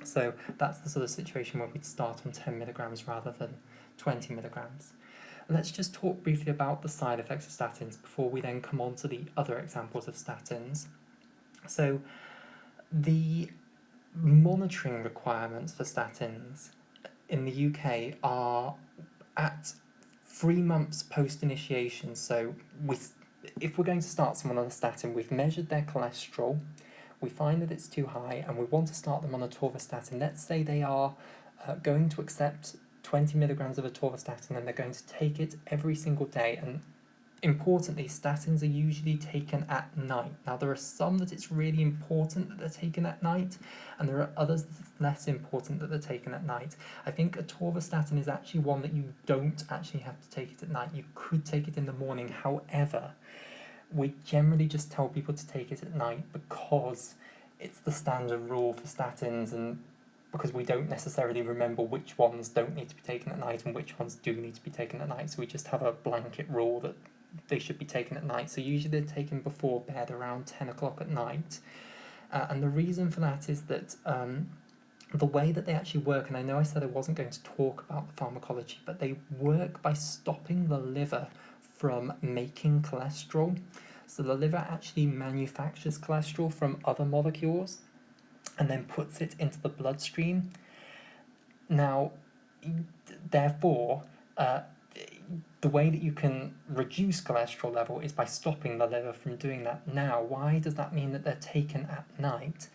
So that's the sort of situation where we'd start on 10 milligrams rather than 20 milligrams. Let's just talk briefly about the side effects of statins before we then come on to the other examples of statins. So the monitoring requirements for statins in the UK are at 3 months post-initiation. So if we're going to start someone on a statin, we've measured their cholesterol, we find that it's too high, and we want to start them on atorvastatin. Let's say they are going to accept 20 milligrams of atorvastatin and they're going to take it every single day. And importantly, statins are usually taken at night. Now, there are some that it's really important that they're taken at night, and there are others that it's less important that they're taken at night. I think atorvastatin is actually one that you don't actually have to take it at night. You could take it in the morning. However, we generally just tell people to take it at night because it's the standard rule for statins, and because we don't necessarily remember which ones don't need to be taken at night and which ones do need to be taken at night. So we just have a blanket rule that they should be taken at night. So usually they're taken before bed around 10 o'clock at night. And the reason for that is that the way that they actually work, and I know I said I wasn't going to talk about the pharmacology, but they work by stopping the liver from making cholesterol. So the liver actually manufactures cholesterol from other molecules and then puts it into the bloodstream. Now, therefore, the way that you can reduce cholesterol level is by stopping the liver from doing that. Now, why does that mean that they're taken at night?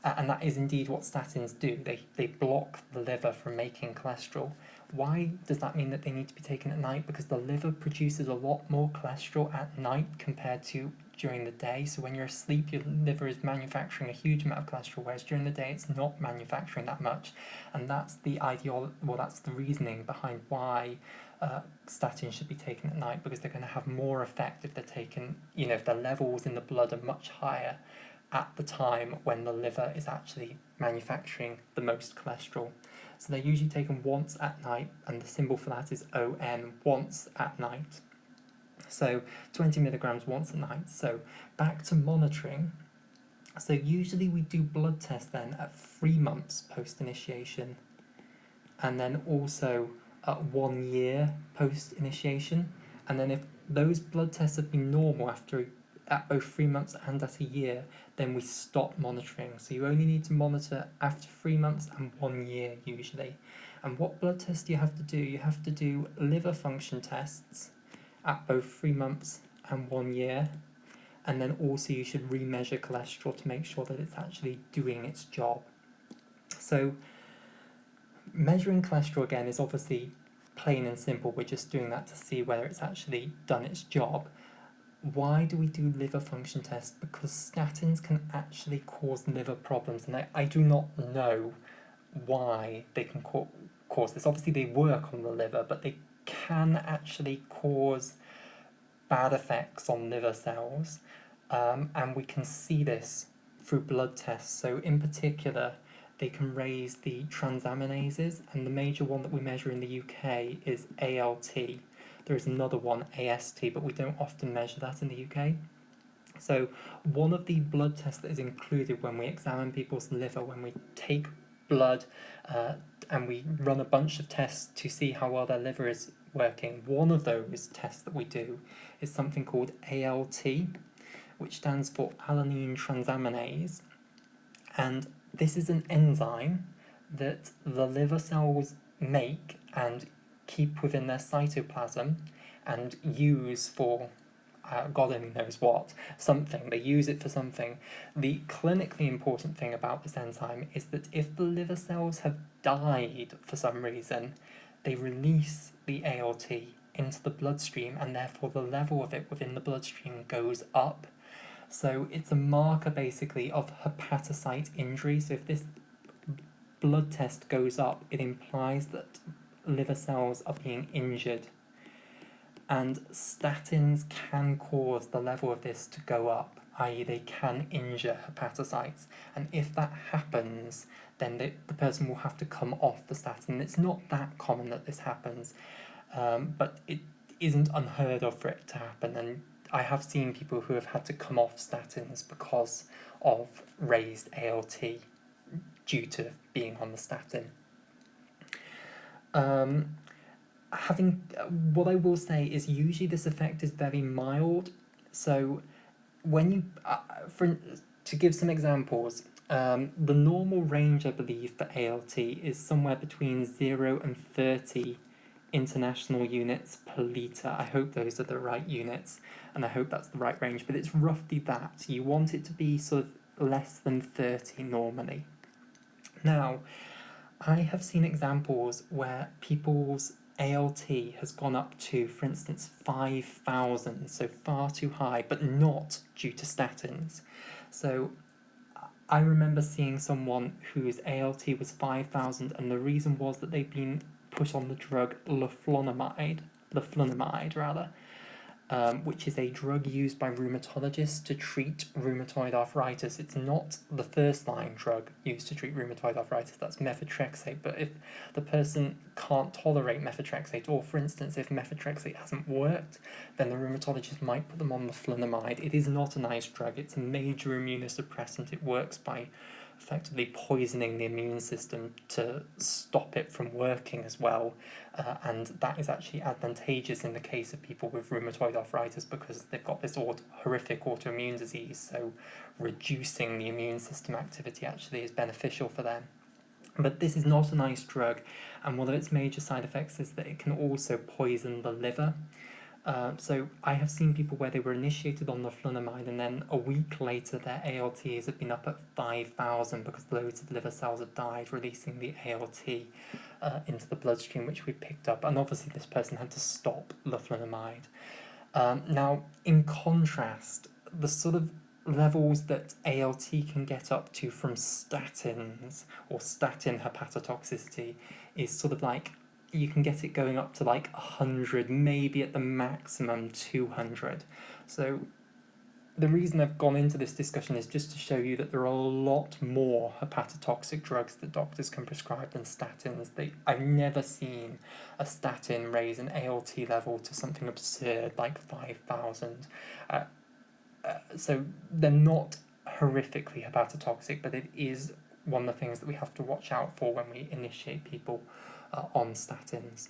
And that is indeed what statins do. They block the liver from making cholesterol. Why does that mean that they need to be taken at night? Because the liver produces a lot more cholesterol at night compared to during the day. So when you're asleep, your liver is manufacturing a huge amount of cholesterol, whereas during the day it's not manufacturing that much. And that's that's the reasoning behind why statins should be taken at night, because they're going to have more effect if they're taken, if the levels in the blood are much higher at the time when the liver is actually manufacturing the most cholesterol. So they're usually taken once at night, and the symbol for that is ON, once at night. So 20 milligrams once at night. So back to monitoring. So usually we do blood tests then at 3 months post-initiation, and then also at 1 year post-initiation. And then if those blood tests have been normal at both 3 months and at a year, then we stop monitoring. So you only need to monitor after 3 months and 1 year usually. And what blood tests do you have to do? You have to do liver function tests at both 3 months and 1 year. And then also you should remeasure cholesterol to make sure that it's actually doing its job. So measuring cholesterol again is obviously plain and simple. We're just doing that to see whether it's actually done its job. Why do we do liver function tests? Because statins can actually cause liver problems, and I do not know why they can cause this. Obviously they work on the liver, but they can actually cause bad effects on liver cells, and we can see this through blood tests. So in particular, they can raise the transaminases, and the major one that we measure in the UK is ALT. There is another one, AST, but we don't often measure that in the UK. So one of the blood tests that is included when we examine people's liver, when we take blood and we run a bunch of tests to see how well their liver is working, one of those tests that we do is something called ALT, which stands for alanine transaminase. And this is an enzyme that the liver cells make and keep within their cytoplasm and use for God only knows what, something. They use it for something. The clinically important thing about this enzyme is that if the liver cells have died for some reason, they release the ALT into the bloodstream, and therefore the level of it within the bloodstream goes up. So it's a marker basically of hepatocyte injury. So if this blood test goes up, it implies that liver cells are being injured. And statins can cause the level of this to go up, i.e. they can injure hepatocytes. And if that happens, then the person will have to come off the statin. It's not that common that this happens, but it isn't unheard of for it to happen. And I have seen people who have had to come off statins because of raised ALT due to being on the statin. What I will say is usually this effect is very mild. So when you, to give some examples, the normal range I believe for ALT is somewhere between 0 and 30 international units per litre. I hope those are the right units, and I hope that's the right range, but it's roughly that. You want it to be sort of less than 30 normally. Now, I have seen examples where people's ALT has gone up to, for instance, 5,000, so far too high, but not due to statins. So I remember seeing someone whose ALT was 5,000, and the reason was that they'd been put on the drug leflunomide, which is a drug used by rheumatologists to treat rheumatoid arthritis. It's not the first line drug used to treat rheumatoid arthritis, that's methotrexate. But if the person can't tolerate methotrexate, or for instance, if methotrexate hasn't worked, then the rheumatologist might put them on leflunomide. It is not a nice drug, it's a major immunosuppressant. It works by effectively poisoning the immune system to stop it from working as well. And that is actually advantageous in the case of people with rheumatoid arthritis because they've got this horrific autoimmune disease, so reducing the immune system activity actually is beneficial for them. But this is not a nice drug, and one of its major side effects is that it can also poison the liver. So I have seen people where they were initiated on leflunomide and then a week later their ALTs have been up at 5,000 because loads of liver cells have died, releasing the ALT into the bloodstream, which we picked up. And obviously this person had to stop leflunomide. Now, in contrast, the sort of levels that ALT can get up to from statins or statin hepatotoxicity is sort of like you can get it going up to like 100, maybe at the maximum 200. So the reason I've gone into this discussion is just to show you that there are a lot more hepatotoxic drugs that doctors can prescribe than statins. I've never seen a statin raise an ALT level to something absurd like 5,000. So they're not horrifically hepatotoxic, but it is one of the things that we have to watch out for when we initiate people on statins.